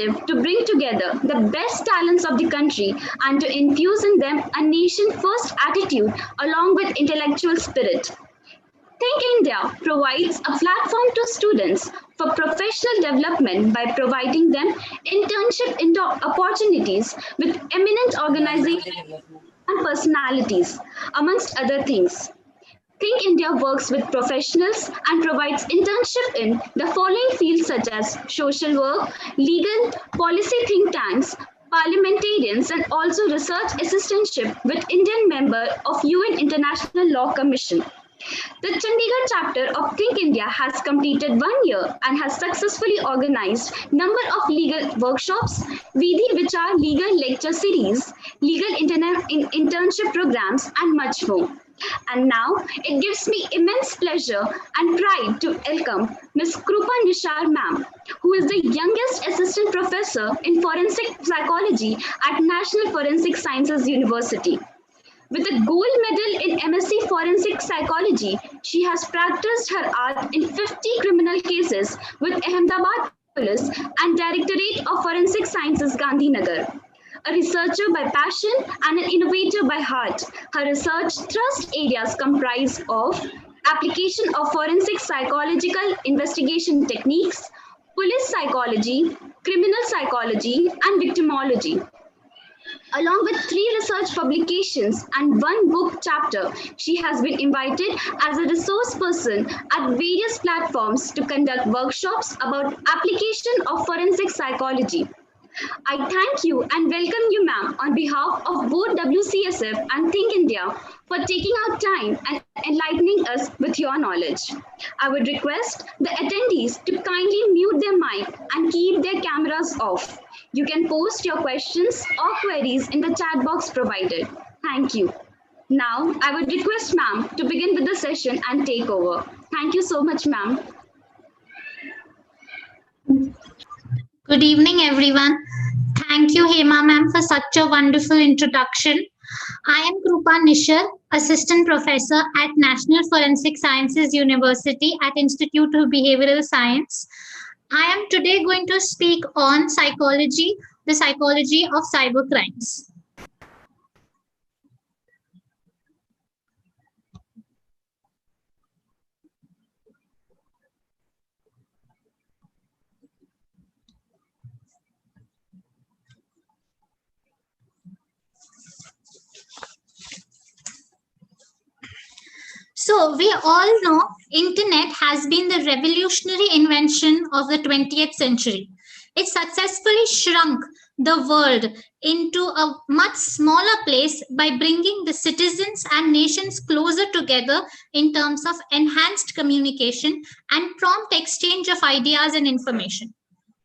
initiative to bring together the best talents of the country and to infuse in them a nation-first attitude along with intellectual spirit. Think India provides a platform to students for professional development by providing them internship opportunities with eminent organizations and personalities, amongst other things. Think India works with professionals and provides internship in the following fields such as social work, legal, policy think tanks, parliamentarians, and also research assistantship with Indian member of UN International Law Commission. The Chandigarh chapter of Think India has completed 1 year and has successfully organized number of legal workshops, Vidhi which are legal lecture series, legal internship programs and much more. And now it gives me immense pleasure and pride to welcome Ms. Krupa Nishar ma'am, who is the youngest assistant professor in forensic psychology at National Forensic Sciences University. With a gold medal in MSc Forensic Psychology, she has practiced her art in 50 criminal cases with Ahmedabad Police and Directorate of Forensic Sciences, Gandhinagar. A researcher by passion and an innovator by heart, her research thrust areas comprise of application of forensic psychological investigation techniques, police psychology, criminal psychology, and victimology. Along with 3 research publications and 1 book chapter, she has been invited as a resource person at various platforms to conduct workshops about application of forensic psychology. I thank you and welcome you, ma'am, on behalf of both WCSF and Think India for taking out time and enlightening us with your knowledge. I would request the attendees to kindly mute their mic and keep their cameras off. You can post your questions or queries in the chat box provided. Thank you. Now, I would request ma'am to begin with the session and take over. Thank you so much, ma'am. Good evening, everyone. Thank you, Hema ma'am, for such a wonderful introduction. I am Krupa Nishar, Assistant Professor at National Forensic Sciences University at Institute of Behavioral Science. I am today going to speak on psychology, the psychology of cybercrimes. So we all know internet has been the revolutionary invention of the 20th century. It successfully shrunk the world into a much smaller place by bringing the citizens and nations closer together in terms of enhanced communication and prompt exchange of ideas and information.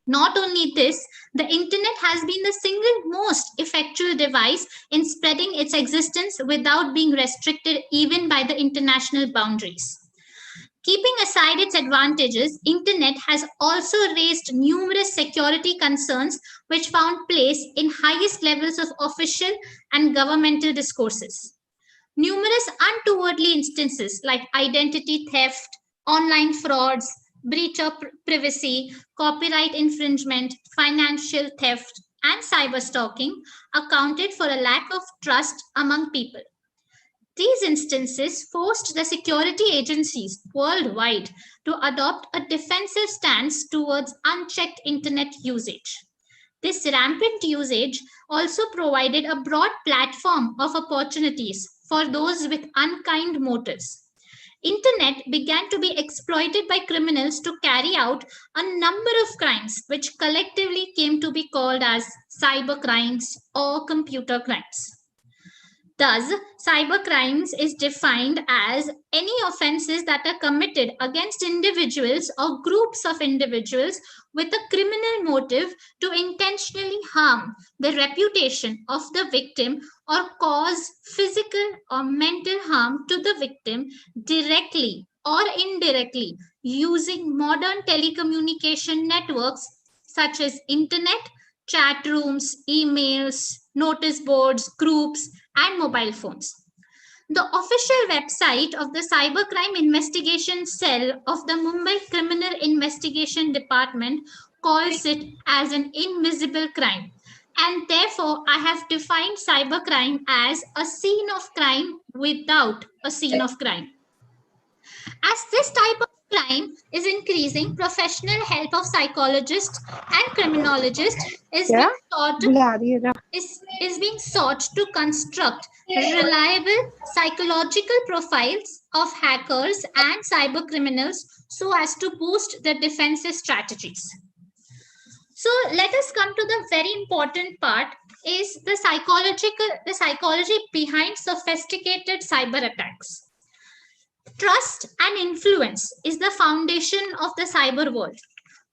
Not only this, the internet has been the single most effectual device in spreading its existence without being restricted even by the international boundaries. Keeping aside its advantages, internet has also raised numerous security concerns which found place in highest levels of official and governmental discourses. Numerous untowardly instances like identity theft, online frauds, breach of privacy, copyright infringement, financial theft, and cyber stalking accounted for a lack of trust among people. These instances forced the security agencies worldwide to adopt a defensive stance towards unchecked internet usage. This rampant usage also provided a broad platform of opportunities for those with unkind motives. Internet began to be exploited by criminals to carry out a number of crimes which collectively came to be called as cyber crimes or computer crimes. Thus, cybercrimes is defined as any offenses that are committed against individuals or groups of individuals with a criminal motive to intentionally harm the reputation of the victim or cause physical or mental harm to the victim directly or indirectly using modern telecommunication networks such as internet, chat rooms, emails, notice boards, groups, and mobile phones. The official website of the Cybercrime Investigation Cell of the Mumbai Criminal Investigation Department calls it as an invisible crime. And therefore, I have defined cybercrime as a scene of crime without a scene of crime. As this type of crime is increasing, professional help of psychologists and criminologists is being sought to construct reliable psychological profiles of hackers and cyber criminals so as to boost the defensive strategies. So let us come to the very important part, is the psychology behind sophisticated cyber attacks. Trust and influence is the foundation of the cyber world.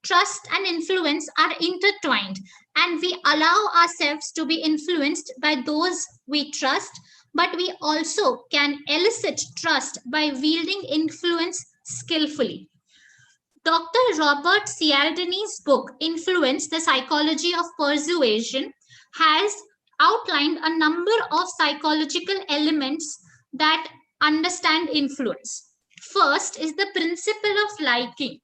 Trust and influence are intertwined, and we allow ourselves to be influenced by those we trust, but we also can elicit trust by wielding influence skillfully. Dr. Robert Cialdini's book, Influence, the Psychology of Persuasion, has outlined a number of psychological elements that understand influence. First is the principle of liking.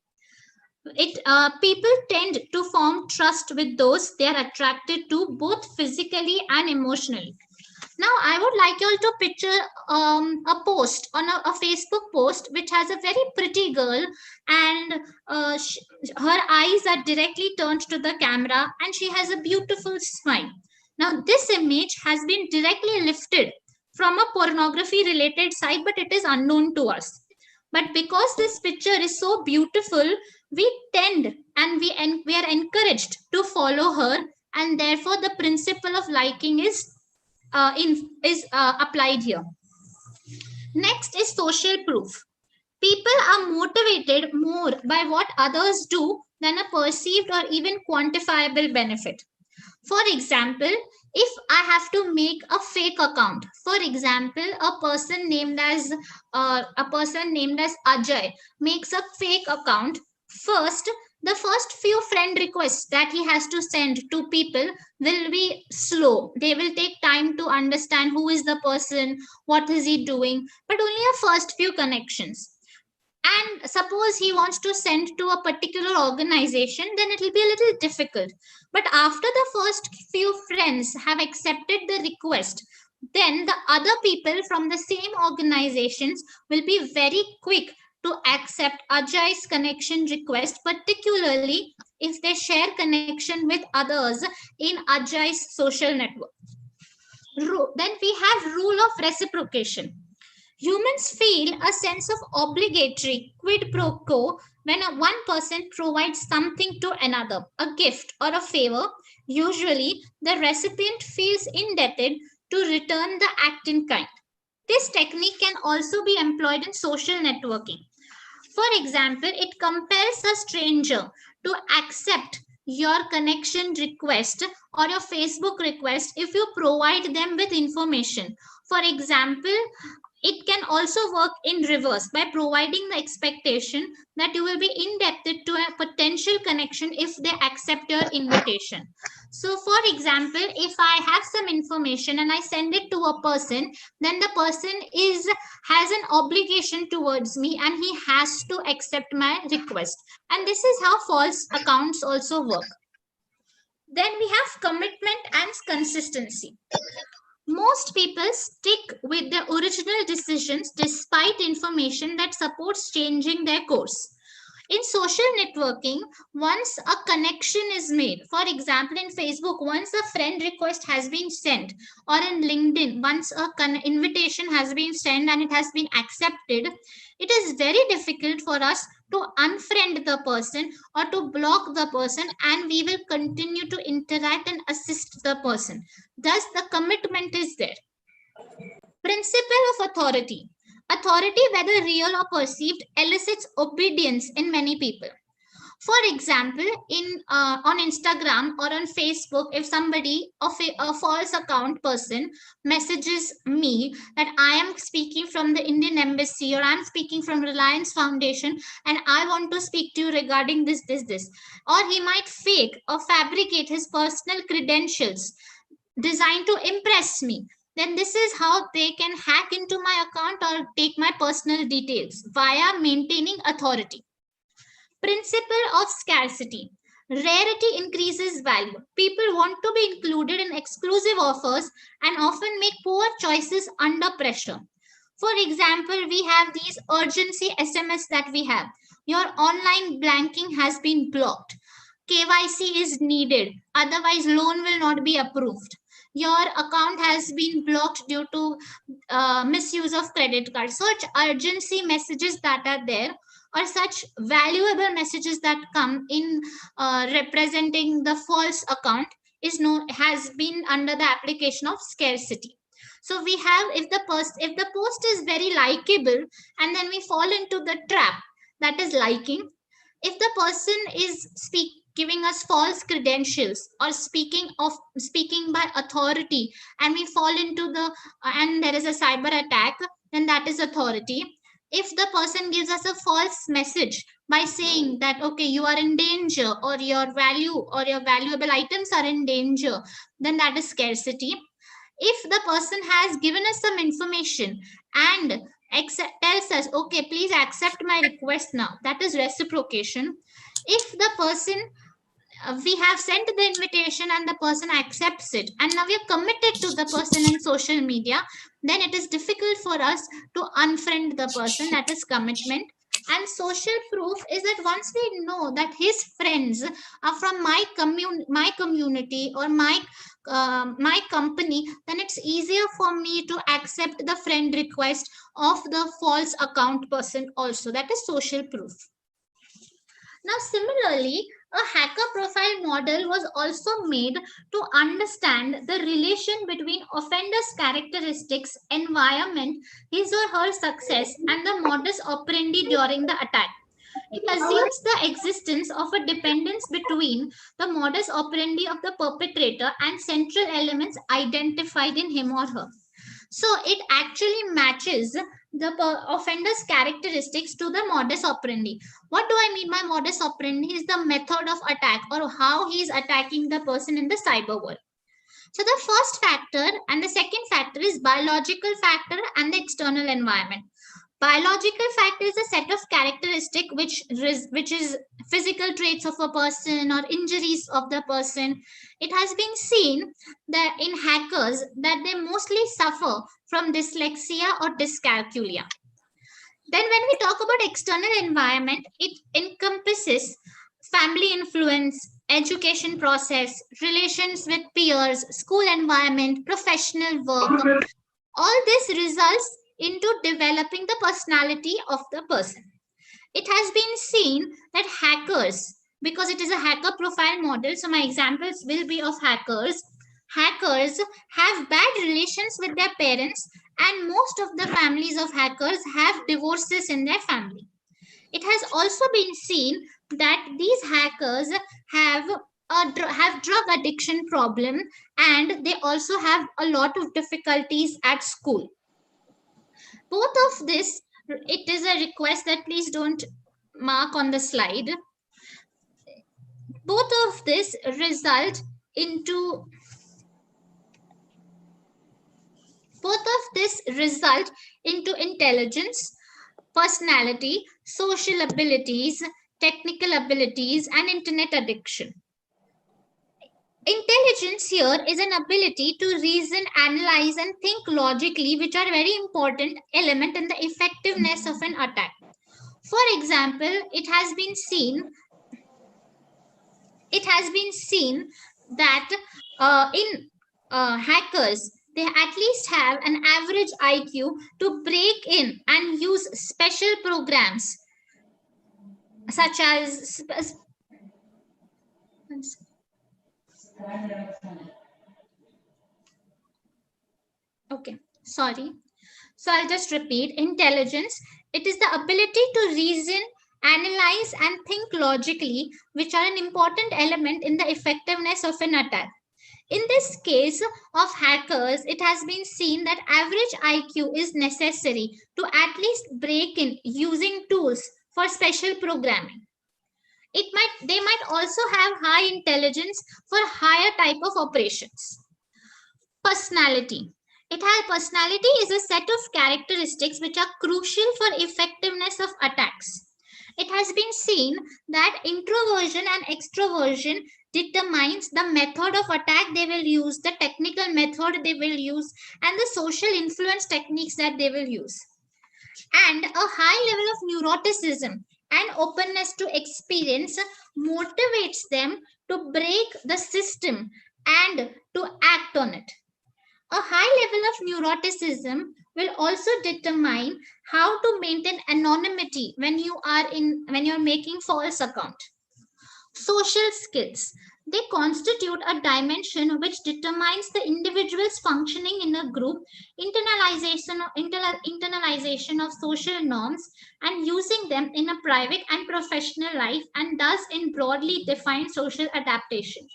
People tend to form trust with those they are attracted to, both physically and emotionally. Now, I would like you all to picture a post on a Facebook post which has a very pretty girl, and her eyes are directly turned to the camera, and she has a beautiful smile. Now, this image has been directly lifted from a pornography related site, but it is unknown to us. But because this picture is so beautiful, we tend and we are encouraged to follow her, and therefore the principle of liking is applied here. Next is social proof. People are motivated more by what others do than a perceived or even quantifiable benefit. For example, if I have to make a fake account, for example, a person named as Ajay makes a fake account. The first few friend requests that he has to send to people will be slow. They will take time to understand who is the person, what is he doing, but only a first few connections. And suppose he wants to send to a particular organization, then it will be a little difficult. But after the first few friends have accepted the request, then the other people from the same organizations will be very quick to accept Ajay's connection request, particularly if they share connection with others in Ajay's social network. Then we have rule of reciprocation. Humans feel a sense of obligatory quid pro quo when one person provides something to another, a gift or a favor. Usually, the recipient feels indebted to return the act in kind. This technique can also be employed in social networking. For example, it compels a stranger to accept your connection request or your Facebook request if you provide them with information. For example, it can also work in reverse by providing the expectation that you will be indebted to a potential connection if they accept your invitation. So, for example, if I have some information and I send it to a person, then the person has an obligation towards me and he has to accept my request. And this is how false accounts also work. Then we have commitment and consistency. Most people stick with their original decisions despite information that supports changing their course. In social networking, once a connection is made, for example, in Facebook, once a friend request has been sent, or in LinkedIn, once an invitation has been sent and it has been accepted, it is very difficult for us to unfriend the person or to block the person, and we will continue to interact and assist the person. Thus, the commitment is there. Principle of authority. Authority, whether real or perceived, elicits obedience in many people. For example, on Instagram or on Facebook, if somebody, a false account person, messages me that I am speaking from the Indian Embassy or I'm speaking from Reliance Foundation and I want to speak to you regarding this. Or he might fake or fabricate his personal credentials designed to impress me. Then this is how they can hack into my account or take my personal details via maintaining authority. Principle of scarcity. Rarity increases value. People want to be included in exclusive offers and often make poor choices under pressure. For example, we have these urgency SMS that we have. Your online banking has been blocked. KYC is needed. Otherwise, loan will not be approved. Your account has been blocked due to misuse of credit card. Such urgency messages that are there, or such valuable messages that come in representing the false account, has been under the application of scarcity. So we have, if the post is very likable, and then we fall into the trap that is liking. If the person is giving us false credentials or speaking by authority, and we fall into the and there is a cyber attack, then that is authority. If the person gives us a false message by saying that, okay, you are in danger, or your value or your valuable items are in danger, then that is scarcity. If the person has given us some information and tells us, okay, please accept my request now, that is reciprocation. If the person, we have sent the invitation and the person accepts it, and now we are committed to the person in social media, then it is difficult for us to unfriend the person. That is commitment. And social proof is that once we know that his friends are from my community, or my company, then it's easier for me to accept the friend request of the false account person also. That is social proof. Now, similarly, a hacker profile model was also made to understand the relation between offender's characteristics, environment, his or her success, and the modus operandi during the attack. It assumes the existence of a dependence between the modus operandi of the perpetrator and central elements identified in him or her. So it actually matches the offender's characteristics to the modus operandi. What do I mean by modus operandi? Is the method of attack, or how he is attacking the person in the cyber world. So the first factor and the second factor is biological factor and the external environment. Biological factor is a set of characteristics which is physical traits of a person or injuries of the person. It has been seen that in hackers that they mostly suffer from dyslexia or dyscalculia. Then when we talk about external environment, it encompasses family influence, education process, relations with peers, school environment, professional work. All this results into developing the personality of the person. It has been seen that hackers, because it is a hacker profile model, so my examples will be of hackers. Hackers have bad relations with their parents, and most of the families of hackers have divorces in their family. It has also been seen that these hackers have drug addiction problem, and they also have a lot of difficulties at school. Both of this, it is a request that please don't mark on the slide. Both of this result into intelligence, personality, social abilities, technical abilities, and internet addiction. Intelligence here is an ability to reason, analyze, and think logically, which are very important element in the effectiveness of an attack. For example, it has been seen that in hackers, they at least have an average IQ to break in and use special programs such as okay, sorry. So I'll just repeat. Intelligence, it is the ability to reason, analyze, and think logically, which are an important element in the effectiveness of an attack. In this case of hackers, it has been seen that average IQ is necessary to at least break in using tools for special programming. They might also have high intelligence for higher type of operations. Personality. Personality is a set of characteristics which are crucial for effectiveness of attacks. it has been seen that introversion and extroversion determines the method of attack they will use, the technical method they will use, and the social influence techniques that they will use. And a high level of neuroticism and openness to experience motivates them to break the system and to act on it. A high level of neuroticism will also determine how to maintain anonymity when you're making false account. Social skills. They constitute a dimension which determines the individual's functioning in a group, internalization of social norms, and using them in a private and professional life, and thus in broadly defined social adaptation.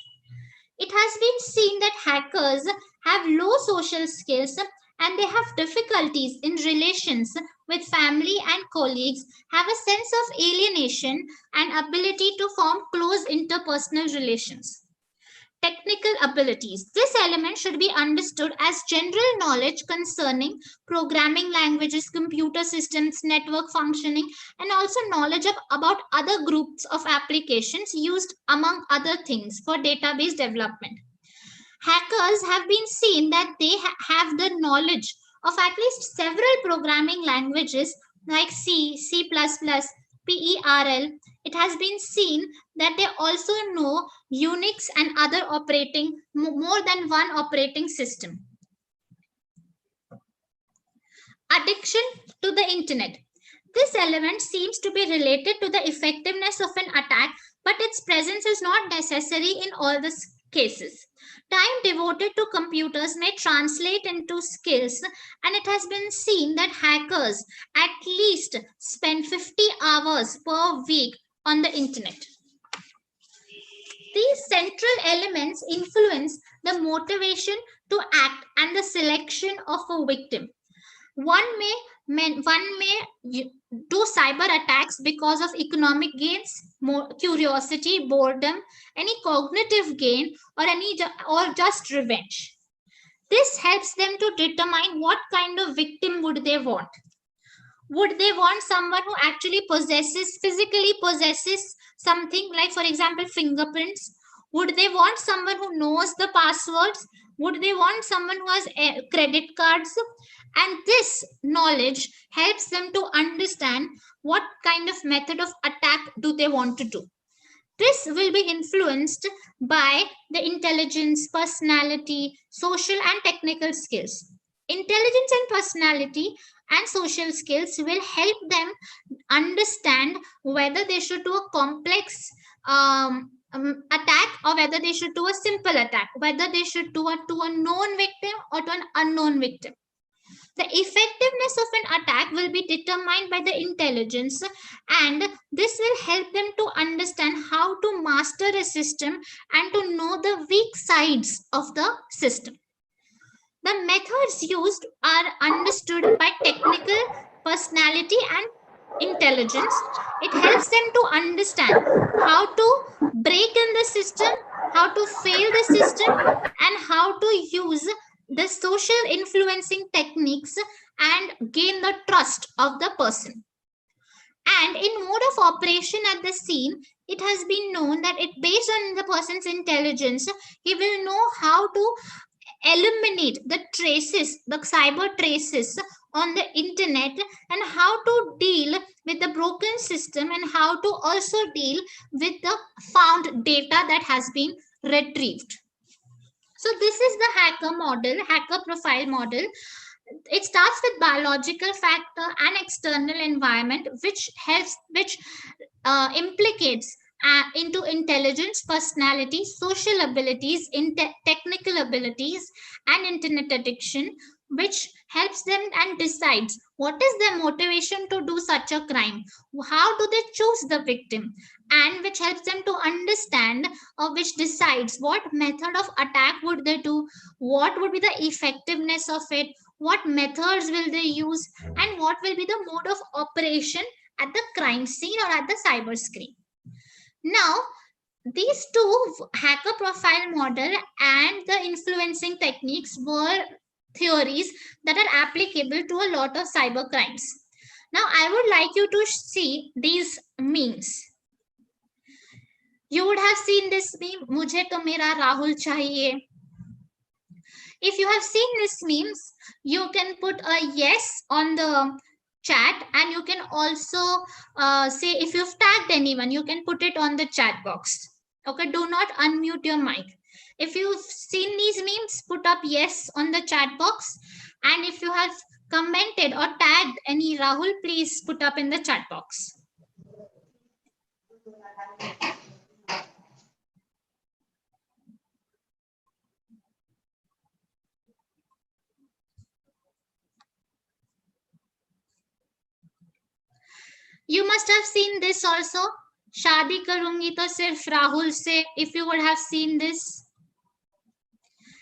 It has been seen that hackers have low social skills and they have difficulties in relations with family and colleagues, have a sense of alienation and ability to form close interpersonal relations. Technical abilities. This element should be understood as general knowledge concerning programming languages, computer systems, network functioning, and also knowledge about other groups of applications used among other things for database development. Hackers have been seen that they have the knowledge of at least several programming languages like C, C++, PERL. It has been seen that they also know Unix and other more than one operating system. Addiction to the internet. This element seems to be related to the effectiveness of an attack, but its presence is not necessary in all the cases. Time devoted to computers may translate into skills, and it has been seen that hackers at least spend 50 hours per week on the internet. These central elements influence the motivation to act and the selection of a victim. One may do cyber attacks because of economic gains, more curiosity, boredom, any cognitive gain, or just revenge. This helps them to determine what kind of victim would they want. Would they want someone who actually physically possesses something like, for example, fingerprints? Would they want someone who knows the passwords? Would they want someone who has credit cards? And this knowledge helps them to understand what kind of method of attack do they want to do. This will be influenced by the intelligence, personality, social and technical skills. Intelligence and personality and social skills will help them understand whether they should do a complex attack or whether they should do a simple attack, whether they should do it to a known victim or to an unknown victim. The effectiveness of an attack will be determined by the intelligence, and this will help them to understand how to master a system and to know the weak sides of the system. The methods used are understood by technical personality and intelligence. It helps them to understand how to break in the system, how to fail the system, and how to use the social influencing techniques and gain the trust of the person. And in mode of operation at the scene, it has been known that it based on the person's intelligence, he will know how to eliminate the traces, the cyber traces on the internet, and how to deal with the broken system, and how to also deal with the found data that has been retrieved. So this is the hacker profile model. It starts with biological factor and external environment, which implicates into intelligence, personality, social abilities, technical abilities, and internet addiction, which helps them and decides what is their motivation to do such a crime, how do they choose the victim, and which helps them to understand or which decides what method of attack would they do, what would be the effectiveness of it, what methods will they use, and what will be the mode of operation at the crime scene or at the cyber screen. Now, these two, hacker profile model and the influencing techniques, were theories that are applicable to a lot of cyber crimes. Now, I would like you to see these memes. You would have seen this meme, Mujhe to mera Rahul chahiye. If you have seen these memes, you can put a yes on the chat, and you can also say, if you've tagged anyone, you can put it on the chat box. Okay, do not unmute your mic. If you've seen these memes, put up yes on the chat box. And if you have commented or tagged any Rahul, please put up in the chat box. You must have seen this also. शादी करूंगी तो सिर्फ राहुल से. If you would have seen this.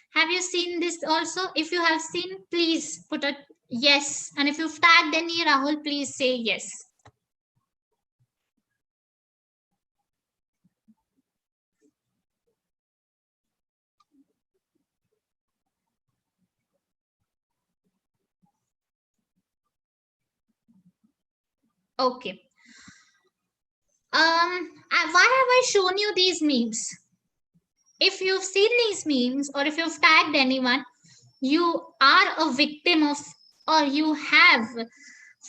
Have you seen this also? If you have seen, please put a yes. And if you've tagged any Rahul, please say yes. Okay. Why have I shown you these memes? If you've seen these memes, or if you've tagged anyone, you are a victim of, or you have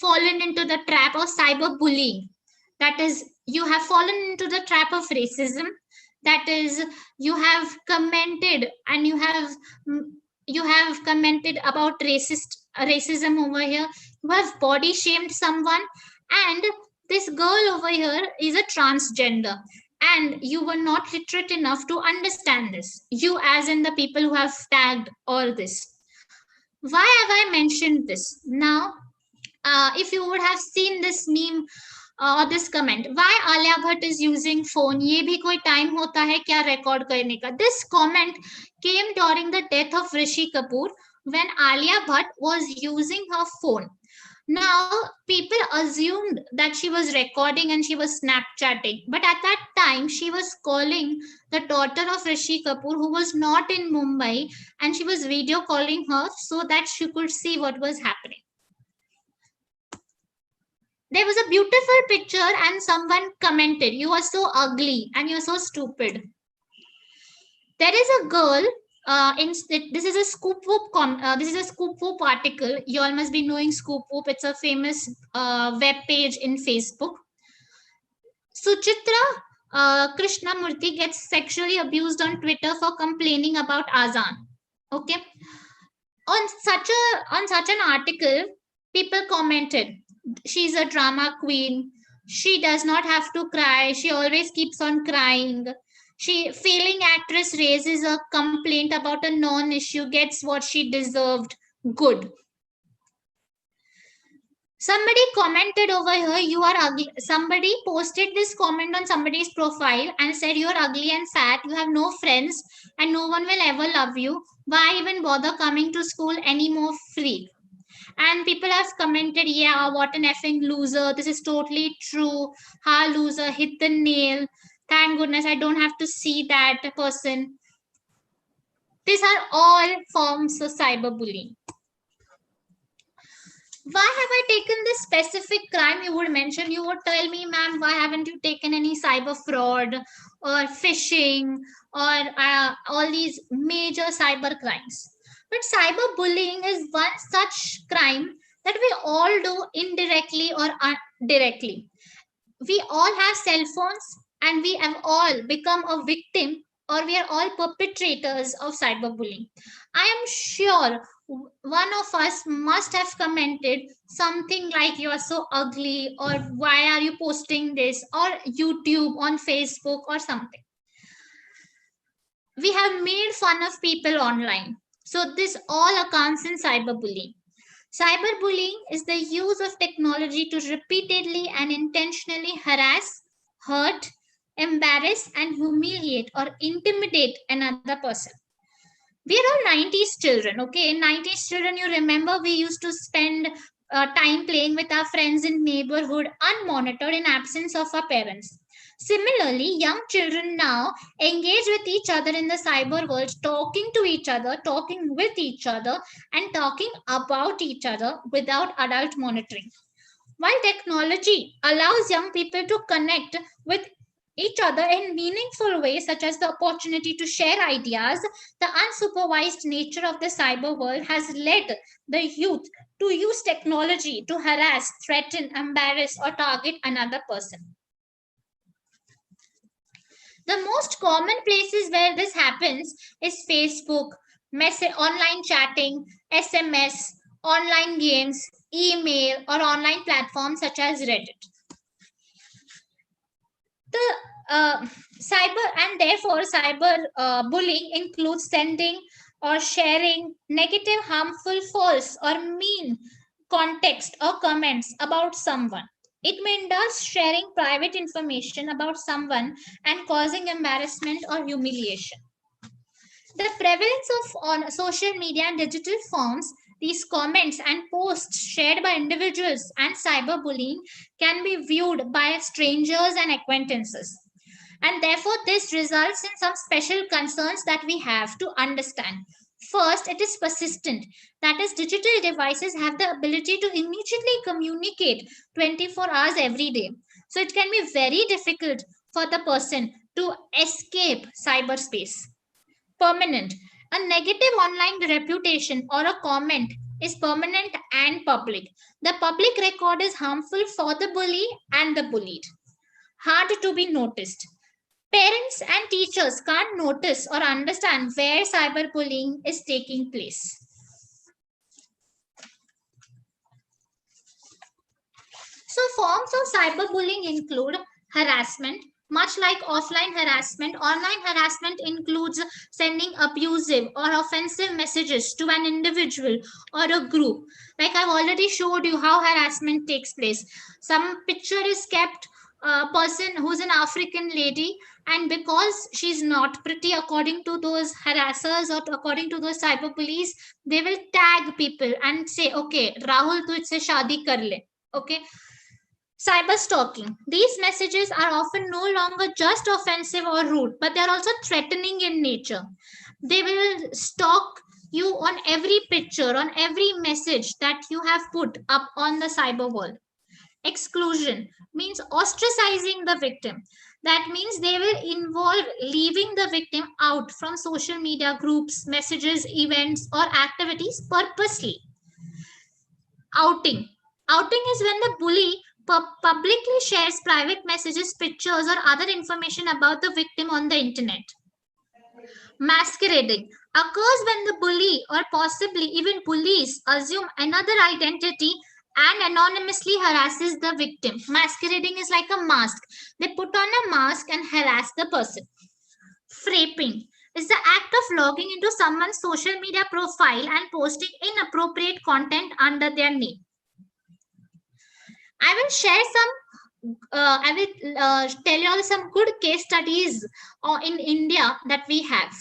fallen into the trap of cyberbullying. That is, you have fallen into the trap of racism. That is, you have commented, and you have commented about racism over here. You have body shamed someone, and this girl over here is a transgender, and you were not literate enough to understand this. You, as in the people who have tagged all this. Why have I mentioned this? Now, if you would have seen this meme or this comment, why Alia Bhatt is using phone? ये भी कोई time होता है क्या record करने का? This comment came during the death of Rishi Kapoor, when Alia Bhatt was using her phone. Now, people assumed that she was recording and she was Snapchatting. But at that time, she was calling the daughter of Rishi Kapoor, who was not in Mumbai, and she was video calling her so that she could see what was happening. There was a beautiful picture, and someone commented, "You are so ugly and you're so stupid." There is a girl. This is a Scoop Whoop. This is a Scoop Whoop article. You all must be knowing Scoop Whoop. It's a famous web page in Facebook. Suchitra Krishnamurthy gets sexually abused on Twitter for complaining about Azan. Okay, on such an article, people commented, "She's a drama queen. She does not have to cry. She always keeps on crying. Failing actress raises a complaint about a non-issue, gets what she deserved. Good." Somebody commented over here, "You are ugly." Somebody posted this comment on somebody's profile and said, "You're ugly and fat. You have no friends and no one will ever love you. Why even bother coming to school anymore, freak?" And people have commented, "Yeah, what an effing loser. This is totally true. Ha, loser, hit the nail. Thank goodness I don't have to see that person." These are all forms of cyberbullying. Why have I taken this specific crime? You would mention, you would tell me, "Ma'am, why haven't you taken any cyber fraud or phishing or all these major cyber crimes?" But cyberbullying is one such crime that we all do indirectly or directly. We all have cell phones, and we have all become a victim, or we are all perpetrators of cyberbullying. I am sure one of us must have commented something like, "You are so ugly," or "Why are you posting this?" or YouTube, on Facebook, or something. We have made fun of people online. So this all accounts in cyberbullying. Cyberbullying is the use of technology to repeatedly and intentionally harass, hurt, embarrass, and humiliate or intimidate another person. We are all 90s children, okay? In 90s children, you remember we used to spend time playing with our friends in neighborhood unmonitored in absence of our parents. Similarly, young children now engage with each other in the cyber world, talking to each other, talking with each other, and talking about each other without adult monitoring. While technology allows young people to connect with each other in meaningful ways, such as the opportunity to share ideas, the unsupervised nature of the cyber world has led the youth to use technology to harass, threaten, embarrass, or target another person. The most common places where this happens is Facebook, online chatting, SMS, online games, email, or online platforms such as Reddit. The cyber and therefore cyber bullying includes sending or sharing negative, harmful, false, or mean context or comments about someone. It may indulge sharing private information about someone and causing embarrassment or humiliation. The prevalence of on social media and digital forms, these comments and posts shared by individuals and cyberbullying can be viewed by strangers and acquaintances. And therefore, this results in some special concerns that we have to understand. First, it is persistent. That is, digital devices have the ability to immediately communicate 24 hours every day. So it can be very difficult for the person to escape cyberspace. Permanent. A negative online reputation or a comment is permanent and public. The public record is harmful for the bully and the bullied. Hard to be noticed. Parents and teachers can't notice or understand where cyberbullying is taking place. So, forms of cyberbullying include harassment. Much like offline harassment, online harassment includes sending abusive or offensive messages to an individual or a group. Like I've already showed you how harassment takes place. Some picture is kept, a person who's an African lady, and because she's not pretty according to those harassers or according to those cyber bullies, they will tag people and say, okay, Rahul tujhse shadi kar le. Okay. Cyber stalking. These messages are often no longer just offensive or rude, but they're also threatening in nature. They will stalk you on every picture, on every message that you have put up on the cyber world. Exclusion means ostracizing the victim. That means they will involve leaving the victim out from social media groups, messages, events, or activities purposely. Outing. Outing is when the bully publicly shares private messages, pictures, or other information about the victim on the internet. Masquerading occurs when the bully or possibly even bullies assume another identity and anonymously harasses the victim. Masquerading is like a mask. They put on a mask and harass the person. Frapping is the act of logging into someone's social media profile and posting inappropriate content under their name. I will share some, I will tell you all some good case studies in India that we have.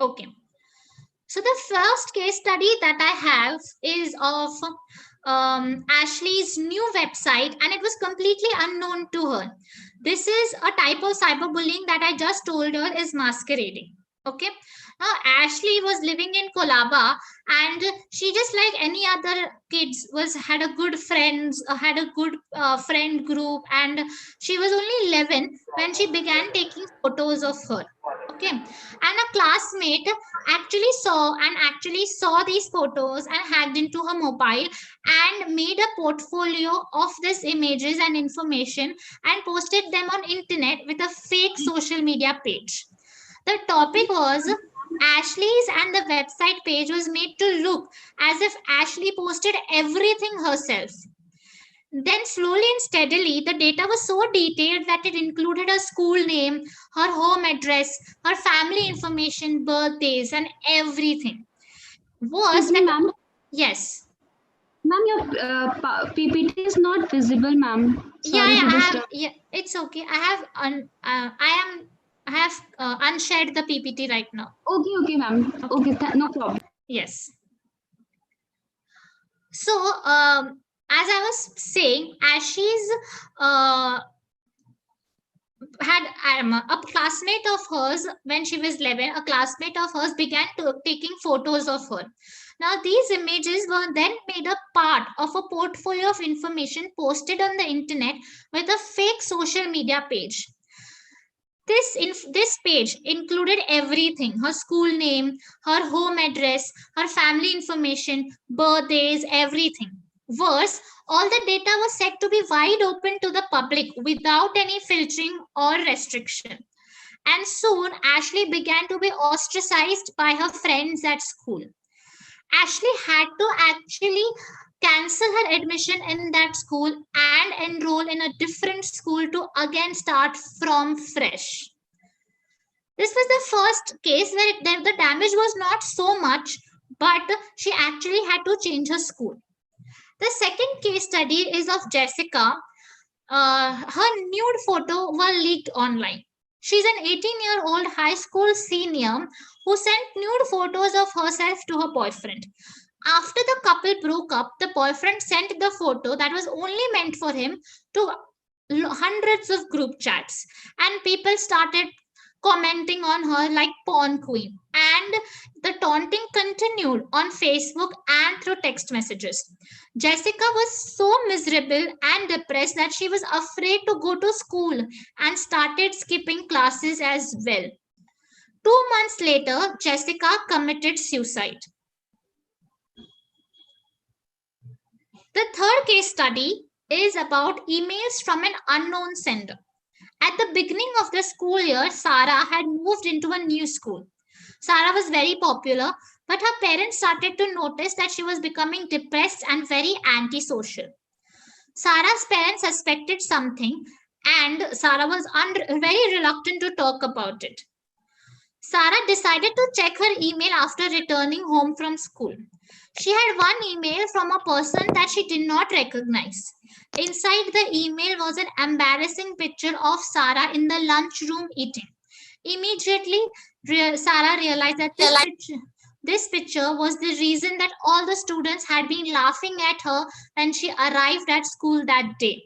Okay. So the first case study that I have is of Ashley's new website, and it was completely unknown to her. This is a type of cyberbullying that I just told her is masquerading. Okay. Now Ashley was living in Kolaba, and she, just like any other kids, had a good friends, had a good friend group, and she was only 11 when she began taking photos of her. Okay. And a classmate actually saw these photos and hacked into her mobile and made a portfolio of these images and information and posted them on internet with a fake social media page. The topic was Ashley's, and the website page was made to look as if Ashley posted everything herself. Then slowly and steadily, the data was so detailed that it included her school name, her home address, her family information, birthdays, and everything. Excuse me, ma'am. Yes. Ma'am, your PPT is not visible, ma'am. Yeah, it's okay. I have unshared the PPT right now. Okay, ma'am. Okay, no problem. Yes. So, as I was saying, Ashley's had a classmate of hers, when she was 11, a classmate of hers began taking photos of her. Now, these images were then made a part of a portfolio of information posted on the internet with a fake social media page. This page included everything: her school name, her home address, her family information, birthdays, everything. Worse, all the data was said to be wide open to the public without any filtering or restriction. And soon, Ashley began to be ostracized by her friends at school. Ashley had to actually cancel her admission in that school and enroll in a different school to again start from fresh. This was the first case where the damage was not so much, but she actually had to change her school. The second case study is of Jessica. Her nude photo were leaked online. She's an 18-year-old high school senior who sent nude photos of herself to her boyfriend. After the couple broke up, the boyfriend sent the photo that was only meant for him to hundreds of group chats, and people started commenting on her like porn queen, and the taunting continued on Facebook and through text messages. Jessica was so miserable and depressed that she was afraid to go to school and started skipping classes as well. 2 months later, Jessica committed suicide. The third case study is about emails from an unknown sender. At the beginning of the school year, Sarah had moved into a new school. Sarah was very popular, but her parents started to notice that she was becoming depressed and very antisocial. Sarah's parents suspected something, and Sarah was very reluctant to talk about it. Sarah decided to check her email after returning home from school. She had one email from a person that she did not recognize. Inside the email was an embarrassing picture of Sarah in the lunchroom eating. Immediately, Sarah realized that this picture was the reason that all the students had been laughing at her when she arrived at school that day.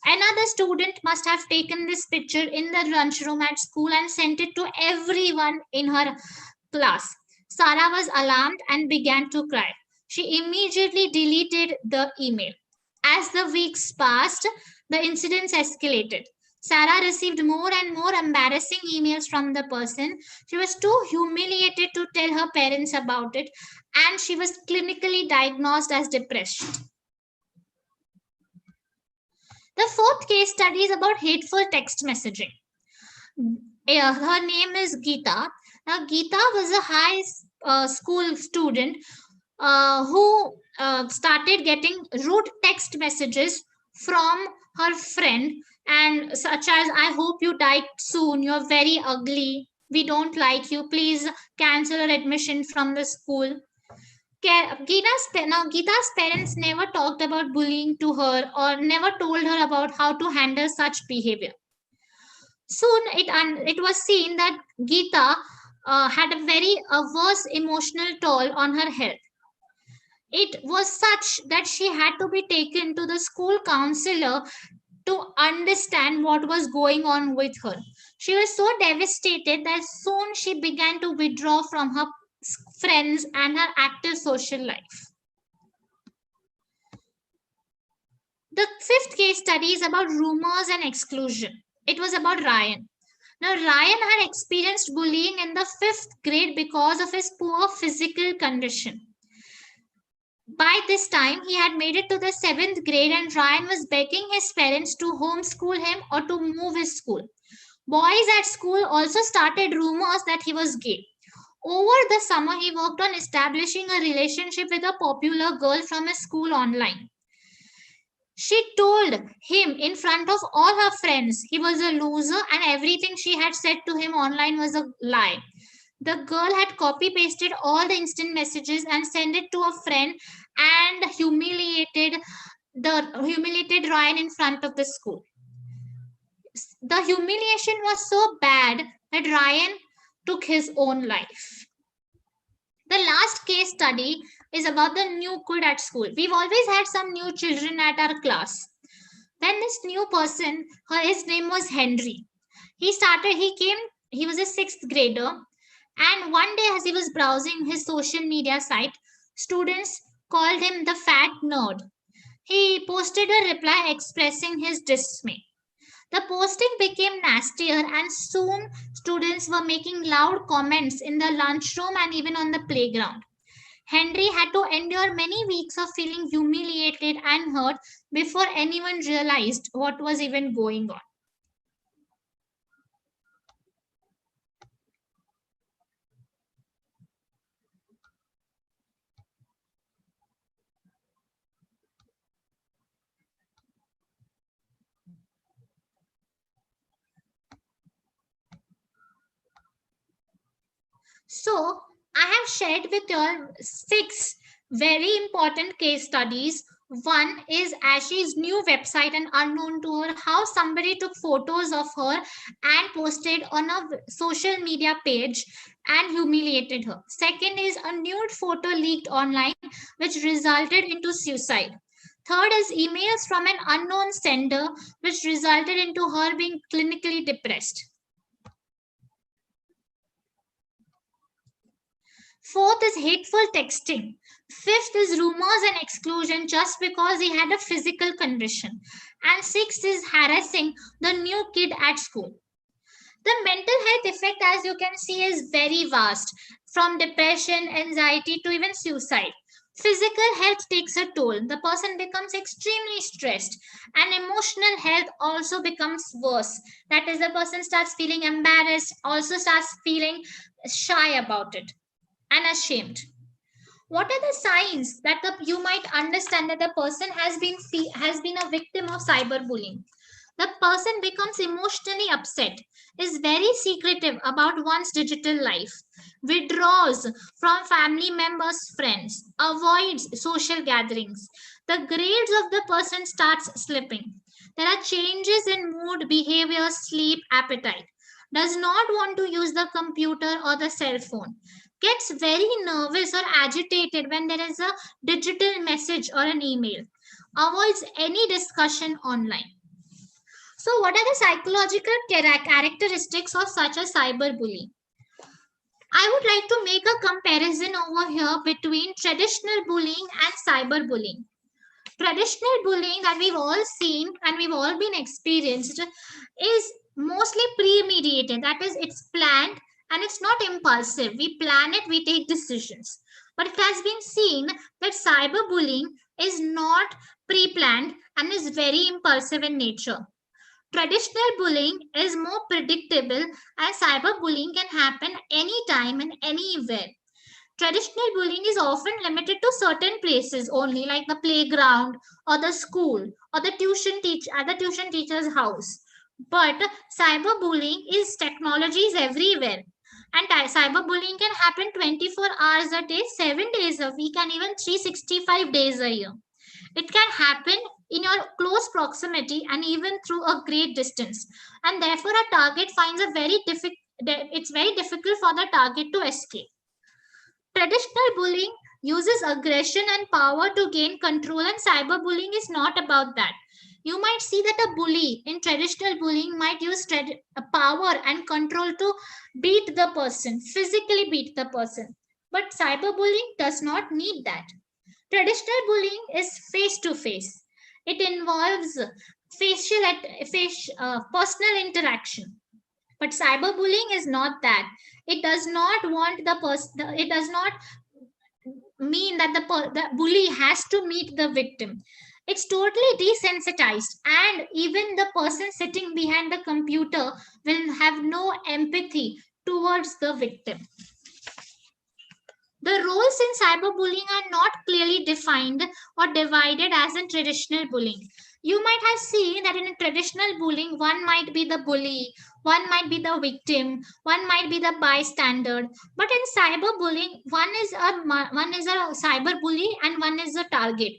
Another student must have taken this picture in the lunchroom at school and sent it to everyone in her class. Sarah was alarmed and began to cry. She immediately deleted the email. As the weeks passed, the incidents escalated. Sarah received more and more embarrassing emails from the person. She was too humiliated to tell her parents about it, and she was clinically diagnosed as depressed. The fourth case study is about hateful text messaging. Her name is Geeta. Now, Geeta was a high school student who started getting rude text messages from her friend, and such as, "I hope you die soon, you're very ugly, we don't like you, please cancel her admission from the school." Geeta's parents never talked about bullying to her or never told her about how to handle such behavior. Soon it was seen that Geeta had a very worse emotional toll on her health. It was such that she had to be taken to the school counselor to understand what was going on with her. She was so devastated that soon she began to withdraw from her friends and her active social life. The fifth case study is about rumors and exclusion. It was about Ryan. Now, Ryan had experienced bullying in the 5th grade because of his poor physical condition. By this time, he had made it to the 7th grade, and Ryan was begging his parents to homeschool him or to move his school. Boys at school also started rumors that he was gay. Over the summer, he worked on establishing a relationship with a popular girl from his school online. She told him in front of all her friends he was a loser and everything she had said to him online was a lie. The girl had copy pasted all the instant messages and sent it to a friend and humiliated Ryan in front of the school. The humiliation was so bad that Ryan took his own life. The last case study is about the new kid at school. We've always had some new children at our class. Then this new person, his name was Henry. He was a sixth grader, and one day as he was browsing his social media site, students called him the fat nerd. He posted a reply expressing his dismay. The posting became nastier, and soon students were making loud comments in the lunchroom and even on the playground. Henry had to endure many weeks of feeling humiliated and hurt before anyone realized what was even going on. So, I have shared with you all 6 very important case studies. One is Ashley's new website and unknown to her, how somebody took photos of her and posted on a social media page and humiliated her. Second is a nude photo leaked online, which resulted into suicide. Third is emails from an unknown sender, which resulted into her being clinically depressed. Fourth is hateful texting. Fifth is rumors and exclusion just because he had a physical condition. And sixth is harassing the new kid at school. The mental health effect, as you can see, is very vast, from depression, anxiety to even suicide. Physical health takes a toll. The person becomes extremely stressed, and emotional health also becomes worse. That is, the person starts feeling embarrassed, also starts feeling shy about it and ashamed. What are the signs that you might understand that the person has been a victim of cyberbullying? The person becomes emotionally upset, is very secretive about one's digital life, withdraws from family members, friends, avoids social gatherings. The grades of the person starts slipping. There are changes in mood, behavior, sleep, appetite. Does not want to use the computer or the cell phone, gets very nervous or agitated when there is a digital message or an email, avoids any discussion online. So, what are the psychological characteristics of such a cyberbully? I would like to make a comparison over here between traditional bullying and cyberbullying. Traditional bullying that we've all seen and we've all been experienced is mostly premeditated. That is, it's planned and it's not impulsive. We plan it, we take decisions. But it has been seen that cyberbullying is not pre-planned and is very impulsive in nature. Traditional bullying is more predictable, and cyberbullying can happen anytime and anywhere. Traditional bullying is often limited to certain places only, like the playground or the school or the tuition teacher's house. But cyberbullying is technologies everywhere. And cyberbullying can happen 24 hours a day, 7 days a week, and even 365 days a year. It can happen in your close proximity and even through a great distance. And therefore, a target finds it's very difficult for the target to escape. Traditional bullying uses aggression and power to gain control, and cyberbullying is not about that. You might see that a bully in traditional bullying might use power and control to beat the person, physically beat the person. But cyberbullying does not need that. Traditional bullying is face to face. It involves personal interaction. But cyberbullying is not that. It does not want the person. It does not mean that the bully has to meet the victim. It's totally desensitized, and even the person sitting behind the computer will have no empathy towards the victim. The roles in cyberbullying are not clearly defined or divided as in traditional bullying. You might have seen that in a traditional bullying, one might be the bully, one might be the victim, one might be the bystander. But in cyberbullying, one is a cyberbully and one is a target.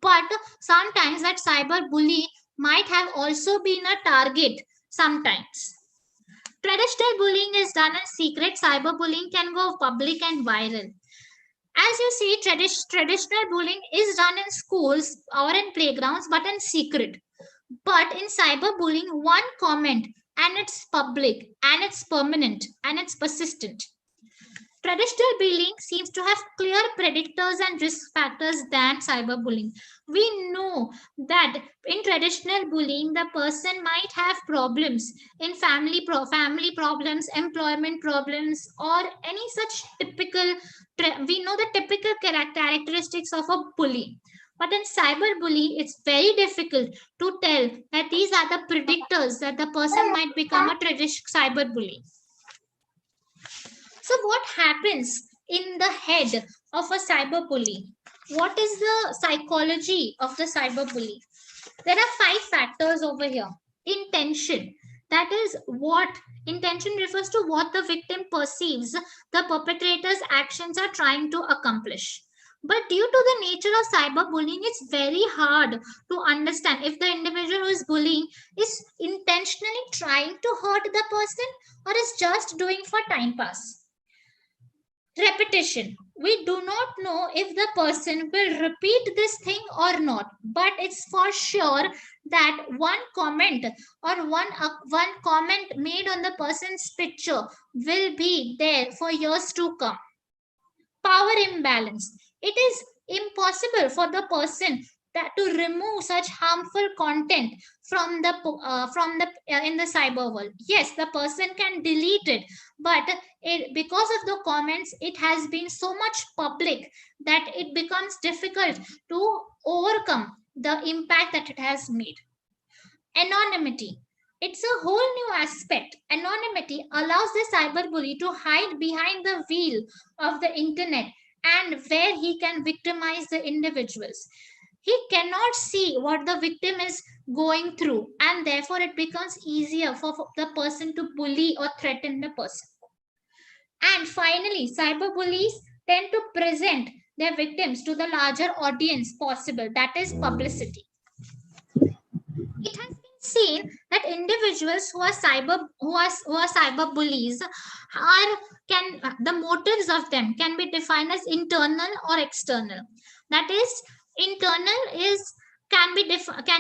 But sometimes that cyberbully might have also been a target sometimes. Traditional bullying is done in secret. Cyberbullying can go public and viral. As you see, traditional bullying is done in schools or in playgrounds, but in secret. But in cyberbullying, one comment and it's public, and it's permanent, and it's persistent. Traditional bullying seems to have clear predictors and risk factors than cyberbullying. We know that in traditional bullying, the person might have problems in family problems, employment problems, or any such typical. We know the typical characteristics of a bully. But in cyberbully, it's very difficult to tell that these are the predictors that the person might become a traditional cyberbully. So what happens in the head of a cyberbully? What is the psychology of the cyberbully? There are 5 factors over here. Intention. That is what intention refers to what the victim perceives the perpetrator's actions are trying to accomplish. But due to the nature of cyberbullying, it's very hard to understand if the individual who is bullying is intentionally trying to hurt the person or is just doing for time pass. Repetition. We do not know if the person will repeat this thing or not, but it's for sure that one comment or one comment made on the person's picture will be there for years to come. Power imbalance. It is impossible for the person to remove such harmful content from the in the cyber world. Yes, the person can delete it, but because of the comments, it has been so much public that it becomes difficult to overcome the impact that it has made. Anonymity. It's a whole new aspect. Anonymity allows the cyberbully to hide behind the veil of the internet and where he can victimize the individuals. He cannot see what the victim is going through, and therefore it becomes easier for the person to bully or threaten the person. And finally, cyberbullies tend to present their victims to the larger audience possible, that is publicity. It has been seen that individuals who are cyber bullies the motives of them can be defined as internal or external. That is, internal is can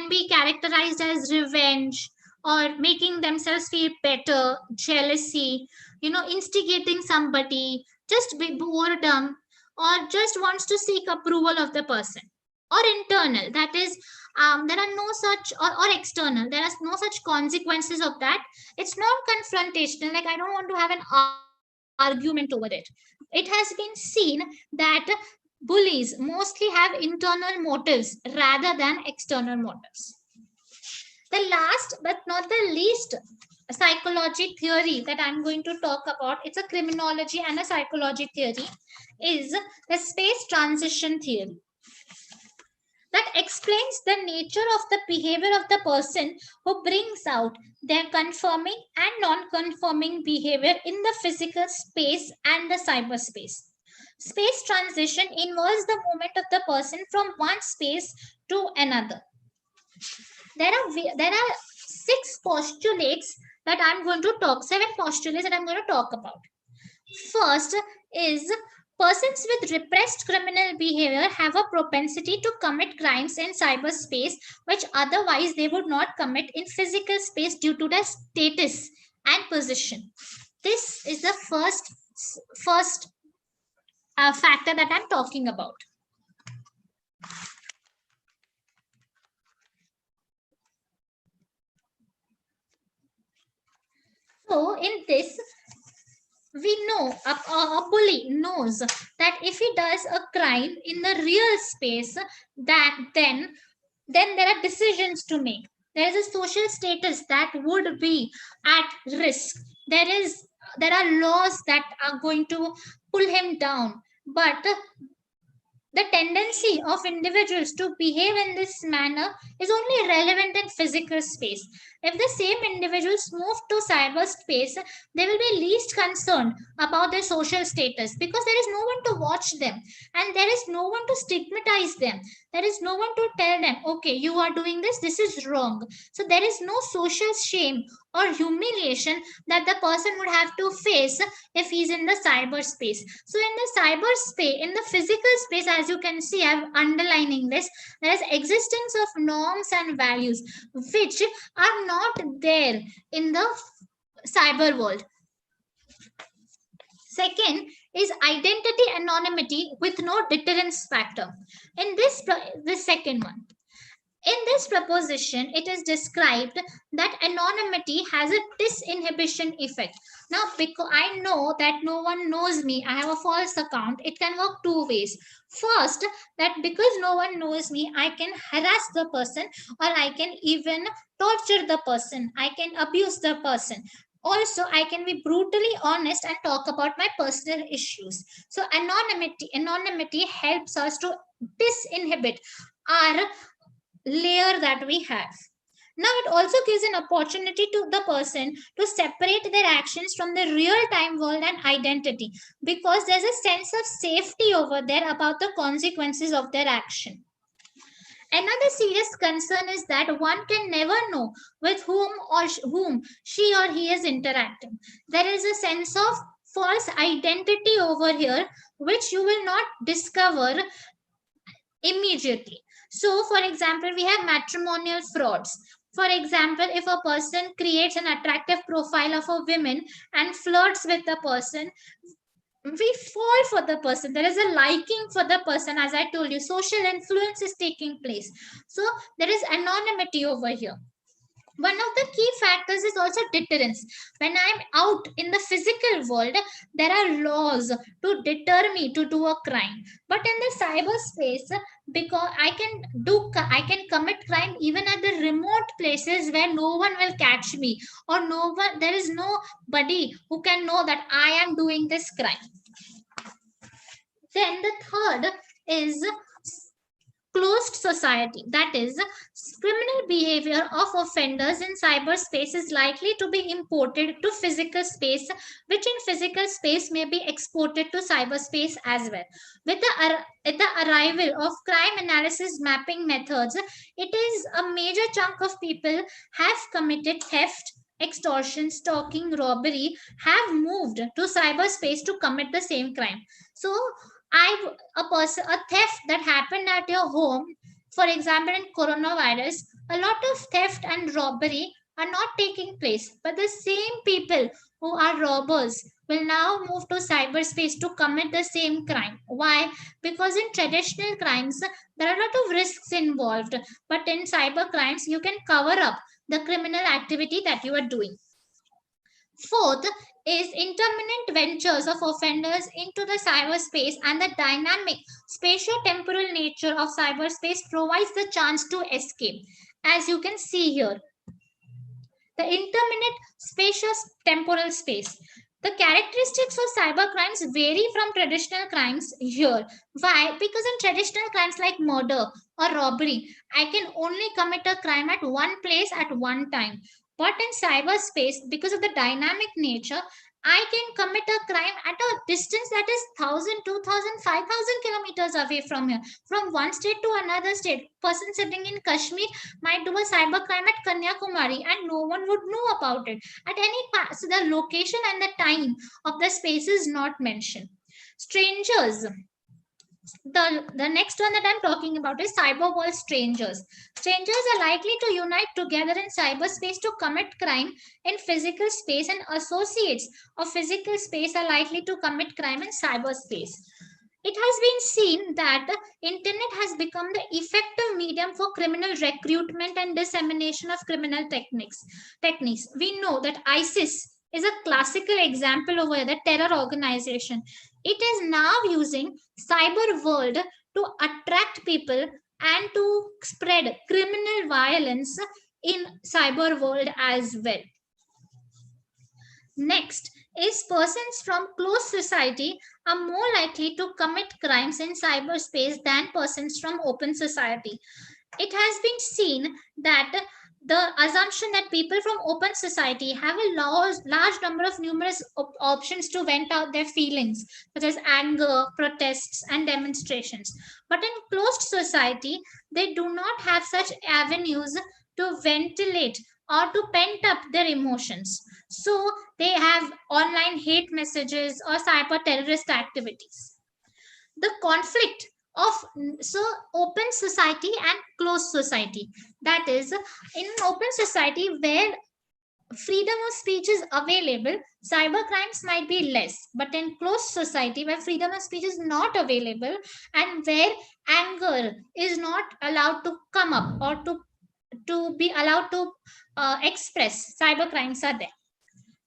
be characterized as revenge or making themselves feel better, jealousy, instigating somebody, just be boredom, or just wants to seek approval of the person. Or internal, that is, there are no such, or external, there are no such consequences of that. It's not confrontational, like I don't want to have an argument over it. It has been seen that bullies mostly have internal motives rather than external motives. The last but not the least psychology theory that I'm going to talk about, it's a criminology and a psychology theory, is the space transition theory that explains the nature of the behavior of the person who brings out their conforming and non-conforming behavior in the physical space and the cyberspace. Space transition involves the movement of the person from one space to another. There are 6 postulates that I'm going to talk, 7 postulates that I'm going to talk about. First is persons with repressed criminal behavior have a propensity to commit crimes in cyberspace which otherwise they would not commit in physical space due to their status and position. This is the first factor that I'm talking about. So in this, we know a bully knows that if he does a crime in the real space, that then there are decisions to make. There is a social status that would be at risk. There are laws that are going to pull him down. But the tendency of individuals to behave in this manner is only relevant in physical space. If the same individuals move to cyberspace, they will be least concerned about their social status because there is no one to watch them and there is no one to stigmatize them. There is no one to tell them, okay, you are doing this, this is wrong. So there is no social shame or humiliation that the person would have to face if he's in the cyberspace. So in the cyberspace, in the physical space, as you can see, I'm underlining this, there is existence of norms and values which are are not there in the cyber world. Second is identity anonymity with no deterrence factor. In this second one, in this proposition, it is described that anonymity has a disinhibition effect. Now, because I know that no one knows me, I have a false account, it can work two ways. First, that because no one knows me, I can harass the person, or I can even torture the person, I can abuse the person. Also, I can be brutally honest and talk about my personal issues. So anonymity helps us to disinhibit our layer that we have. Now, it also gives an opportunity to the person to separate their actions from the real time world and identity, because there's a sense of safety over there about the consequences of their action. Another serious concern is that one can never know with whom she or he is interacting. There is a sense of false identity over here, which you will not discover immediately. So, for example, we have matrimonial frauds. For example, if a person creates an attractive profile of a woman and flirts with the person, we fall for the person. There is a liking for the person. As I told you, social influence is taking place. So, there is anonymity over here. One of the key factors is also deterrence. When I'm out in the physical world, there are laws to deter me to do a crime. But in the cyberspace, because I can commit crime even at the remote places where no one will catch me, or there is nobody who can know that I am doing this crime. Then the third is closed society. That is, criminal behavior of offenders in cyberspace is likely to be imported to physical space, which in physical space may be exported to cyberspace as well. With the arrival of crime analysis mapping methods, it is a major chunk of people have committed theft, extortion, stalking, robbery, have moved to cyberspace to commit the same crime. So, a theft that happened at your home, for example, in coronavirus, a lot of theft and robbery are not taking place, but the same people who are robbers will now move to cyberspace to commit the same crime. Why? Because in traditional crimes there are a lot of risks involved, but in cyber crimes you can cover up the criminal activity that you are doing. Fourth is intermittent ventures of offenders into the cyberspace, and the dynamic spatio-temporal nature of cyberspace provides the chance to escape. As you can see here, the intermittent spatio-temporal space. The characteristics of cyber crimes vary from traditional crimes here. Why? Because in traditional crimes like murder or robbery, I can only commit a crime at one place at one time. But in cyberspace, because of the dynamic nature, I can commit a crime at a distance that is 1,000, 2,000, 5,000 kilometers away from here, from one state to another state. Person sitting in Kashmir might do a cyber crime at Kanyakumari and no one would know about it. At any part, so the location and the time of the space is not mentioned. Strangers. The next one that I'm talking about is cyber world strangers. Strangers are likely to unite together in cyberspace to commit crime in physical space, and associates of physical space are likely to commit crime in cyberspace. It has been seen that the internet has become the effective medium for criminal recruitment and dissemination of criminal techniques. We know that ISIS is a classical example over the terror organization. It is now using cyber world to attract people and to spread criminal violence in cyber world as well. Next is persons from close society are more likely to commit crimes in cyberspace than persons from open society. It has been seen that the assumption that people from open society have a large number of numerous options to vent out their feelings, such as anger, protests, and demonstrations. But in closed society, they do not have such avenues to ventilate or to pent up their emotions. So they have online hate messages or cyber terrorist activities. The conflict of open society and closed society. That is, in an open society where freedom of speech is available, cyber crimes might be less. But in closed society where freedom of speech is not available and where anger is not allowed to come up or to be allowed to express, cyber crimes are there.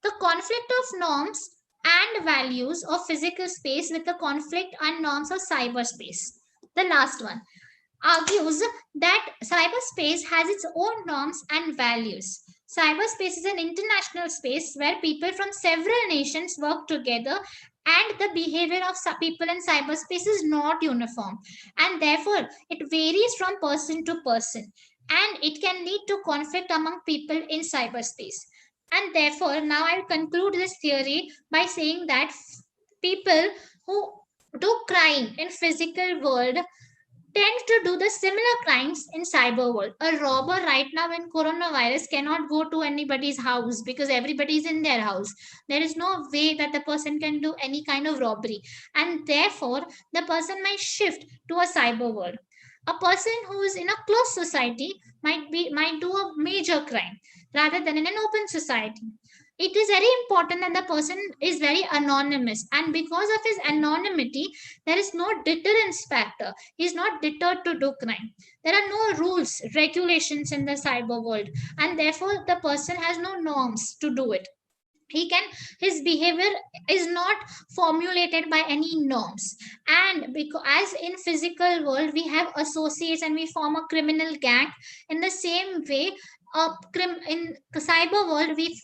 The conflict of norms and values of physical space with the conflict and norms of cyberspace. The last one argues that cyberspace has its own norms and values. Cyberspace is an international space where people from several nations work together, and the behavior of people in cyberspace is not uniform, and therefore it varies from person to person, and it can lead to conflict among people in cyberspace. And therefore, now I'll conclude this theory by saying that people who do crime in physical world tend to do the similar crimes in cyber world. A robber right now in coronavirus cannot go to anybody's house because everybody's in their house. There is no way that the person can do any kind of robbery, and therefore the person might shift to a cyber world. A person who is in a closed society might do a major crime rather than in an open society. It is very important that the person is very anonymous, and because of his anonymity there is no deterrence factor. He is not deterred to do crime. There are no rules, regulations in the cyber world, and therefore the person has no norms to do it. His behavior is not formulated by any norms. And because as in physical world we have associates and we form a criminal gang, in the same way in cyber world we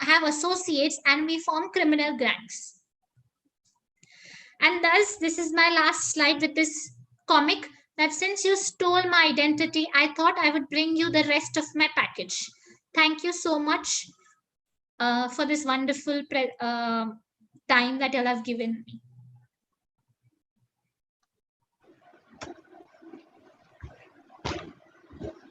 have associates and we form criminal gangs. And thus this is my last slide with this comic, that since you stole my identity, I thought I would bring you the rest of my package. Thank you so much for this wonderful time that you have given me.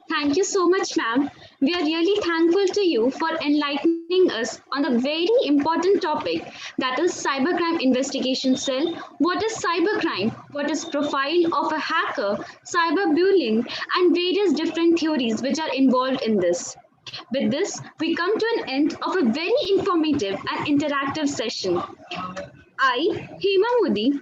Thank you so much, ma'am. We are really thankful to you for enlightening us on the very important topic, that is cybercrime investigation cell. What is cybercrime? What is profile of a hacker, cyberbullying, and various different theories which are involved in this. With this, we come to an end of a very informative and interactive session. I, Hema Modi,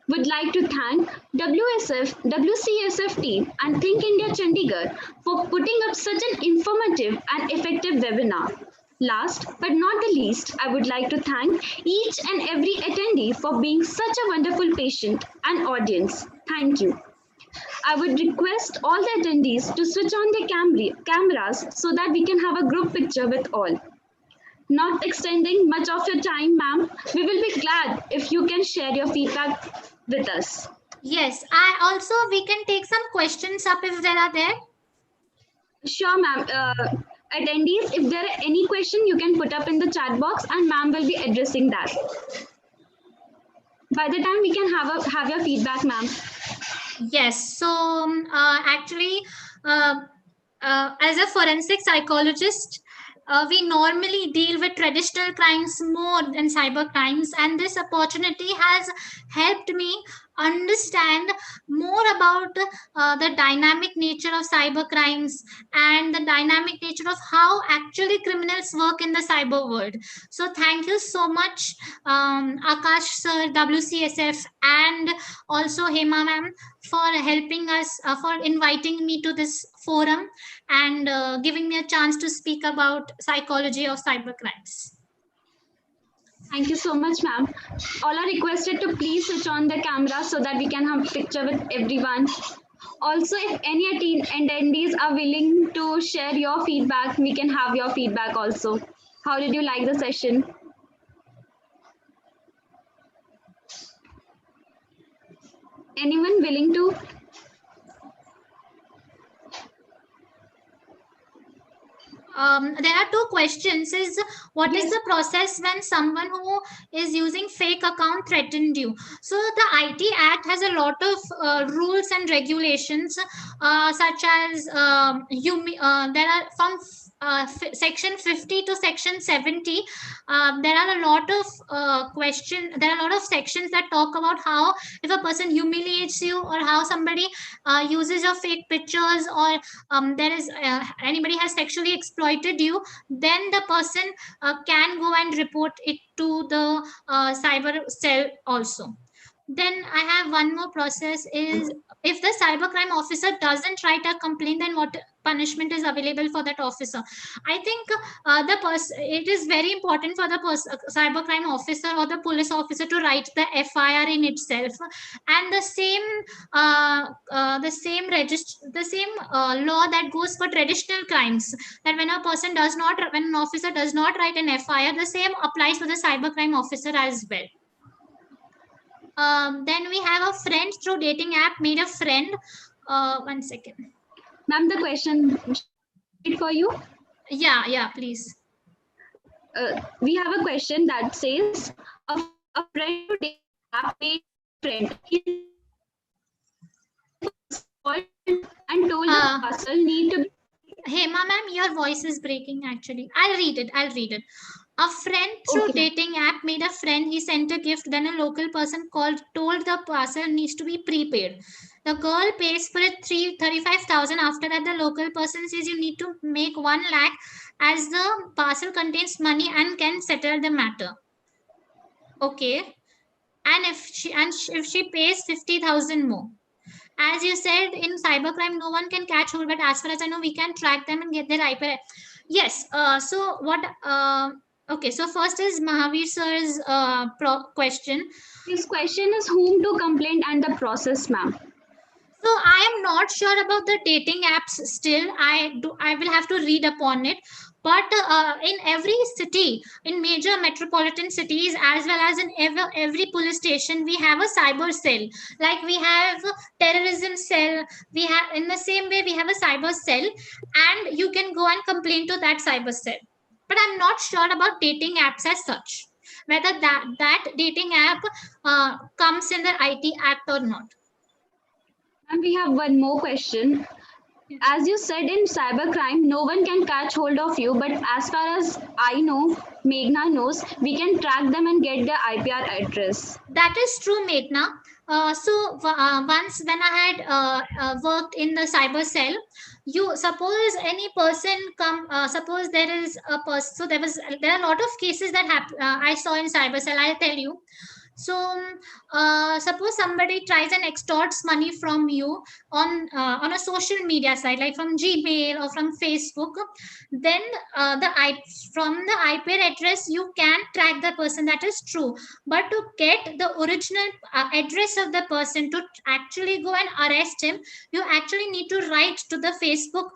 would like to thank WCSF team and Think India Chandigarh for putting up such an informative and effective webinar. Last but not the least, I would like to thank each and every attendee for being such a wonderful patient and audience. Thank you. I would request all the attendees to switch on their cameras so that we can have a group picture with all. Not extending much of your time, ma'am, we will be glad if you can share your feedback with us. Yes, we can take some questions up if there are there. Sure, ma'am. Attendees, if there are any question, you can put up in the chat box and ma'am will be addressing that. By the time we can have your feedback, ma'am. Yes, so actually, as a forensic psychologist, we normally deal with traditional crimes more than cyber crimes, and this opportunity has helped me understand more about the dynamic nature of cyber crimes and the dynamic nature of how actually criminals work in the cyber world. So thank you so much, Akash sir, WCSF, and also Hema ma'am for helping us, for inviting me to this forum and giving me a chance to speak about psychology of cyber crimes. Thank you so much, ma'am. All are requested to please switch on the camera so that we can have a picture with everyone. Also, if any attendees are willing to share your feedback, we can have your feedback also. How did you like the session? Anyone willing to? There are two questions. Is what is the process when someone who is using fake account threatened you? So the IT Act has a lot of rules and regulations, such as there are from section 50 to section 70, there are a lot of there are a lot of sections that talk about how if a person humiliates you, or how somebody uses your fake pictures, or there is anybody has sexually exploited you, then the person can go and report it to the cyber cell also. Then I have one more process is, if the cybercrime officer doesn't write a complaint, then what punishment is available for that officer? I think it is very important for the cybercrime officer or the police officer to write the FIR in itself, and the same law that goes for traditional crimes, that when an officer does not write an FIR, the same applies to the cybercrime officer as well. Then we have a friend through dating app made a friend. One second. Ma'am, the question for you. Yeah, please. We have a question that says, a friend through dating app made a friend. He called and told the parcel need to be. Hema ma'am, your voice is breaking actually. I'll read it. A friend through dating app made a friend. He sent a gift. Then a local person told the parcel needs to be prepaid. The girl pays for it 35,000. After that, the local person says you need to make 1 lakh as the parcel contains money and can settle the matter. Okay. And if she pays 50,000 more. As you said, in cybercrime, no one can catch hold, but as far as I know, we can track them and get their IP. Yes. So what? Okay. So first is Mahavir sir's question. His question is whom to complain and the process, ma'am. So I am not sure about the dating apps still. I will have to read upon it. But in every city, in major metropolitan cities, as well as in every police station, we have a cyber cell. Like we have a terrorism cell. We have, in the same way, we have a cyber cell, and you can go and complain to that cyber cell. But I'm not sure about dating apps as such, whether that dating app comes in the IT Act or not. And we have one more question. As you said, in cybercrime, no one can catch hold of you, but as far as I know, Meghna knows, we can track them and get their IPR address. That is true, Meghna. So once when I had worked in the cyber cell, you suppose any person suppose there is a person. So there are a lot of cases that I saw in cyber cell. I'll tell you. So suppose somebody tries and extorts money from you on a social media site, like from Gmail or from Facebook. Then from the IP address you can track the person. That is true. But to get the original address of the person, to actually go and arrest him, you actually need to write to the Facebook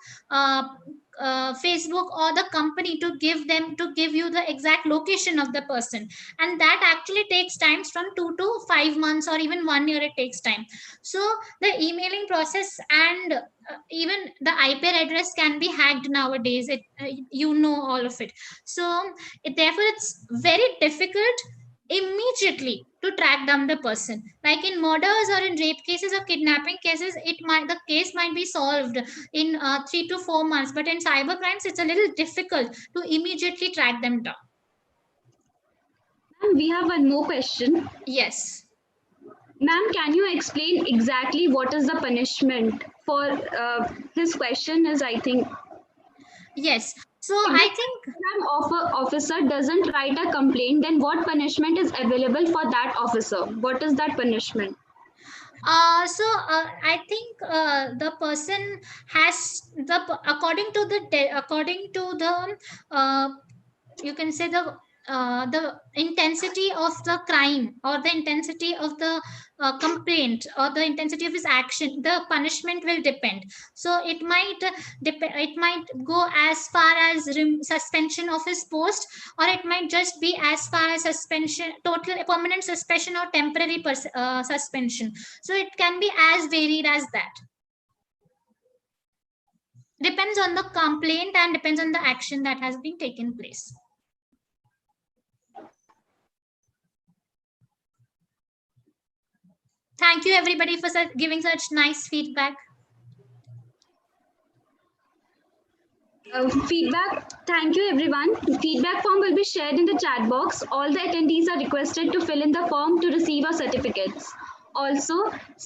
or the company to give you the exact location of the person, and that actually takes times from 2 to 5 months, or even 1 year it takes time. So the emailing process and even the IP address can be hacked nowadays. You know all of it. So therefore it's very difficult immediately to track down the person. Like in murders or in rape cases or kidnapping cases, the case might be solved in 3 to 4 months, but in cyber crimes it's a little difficult to immediately track them down. Ma'am, we have one more question. Yes. Ma'am, can you explain exactly what is the punishment for his question is, I think. Yes. So I think officer doesn't write a complaint, then what punishment is available for that officer? What is that punishment? I think the person has according to the you can say the intensity of the crime, or the intensity of the complaint, or the intensity of his action, the punishment will depend. So it might go as far as suspension of his post, or it might just be as far as suspension, total permanent suspension, or temporary suspension. So it can be as varied as that. Depends on the complaint and depends on the action that has been taken place. Thank you everybody for giving such nice feedback. Feedback, thank you everyone. Feedback form will be shared in the chat box. All the attendees are requested to fill in the form to receive our certificates. Also,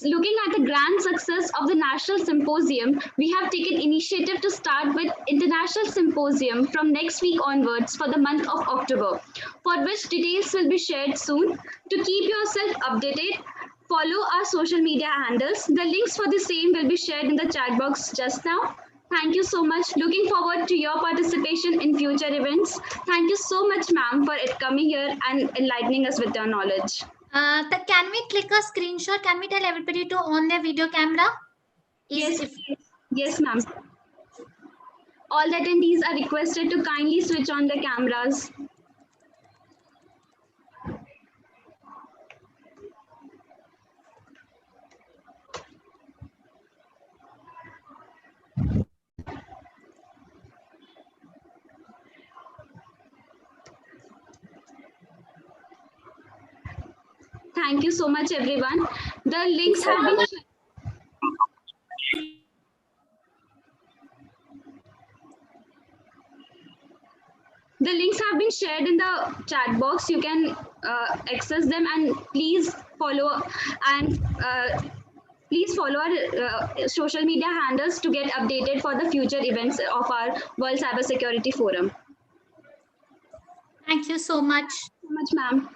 looking at the grand success of the National Symposium, we have taken initiative to start with International Symposium from next week onwards for the month of October, for which details will be shared soon. To keep yourself updated, follow our social media handles. The links for the same will be shared in the chat box just now. Thank you so much. Looking forward to your participation in future events. Thank you so much, ma'am, for it coming here and enlightening us with your knowledge. Can we click a screenshot? Can we tell everybody to on their video camera? Yes, ma'am. All the attendees are requested to kindly switch on the cameras. Thank you so much, everyone. The links have been shared in the chat box. You can access them and please follow our social media handles to get updated for the future events of our World Cybersecurity Forum. Thank you so much. So much, ma'am.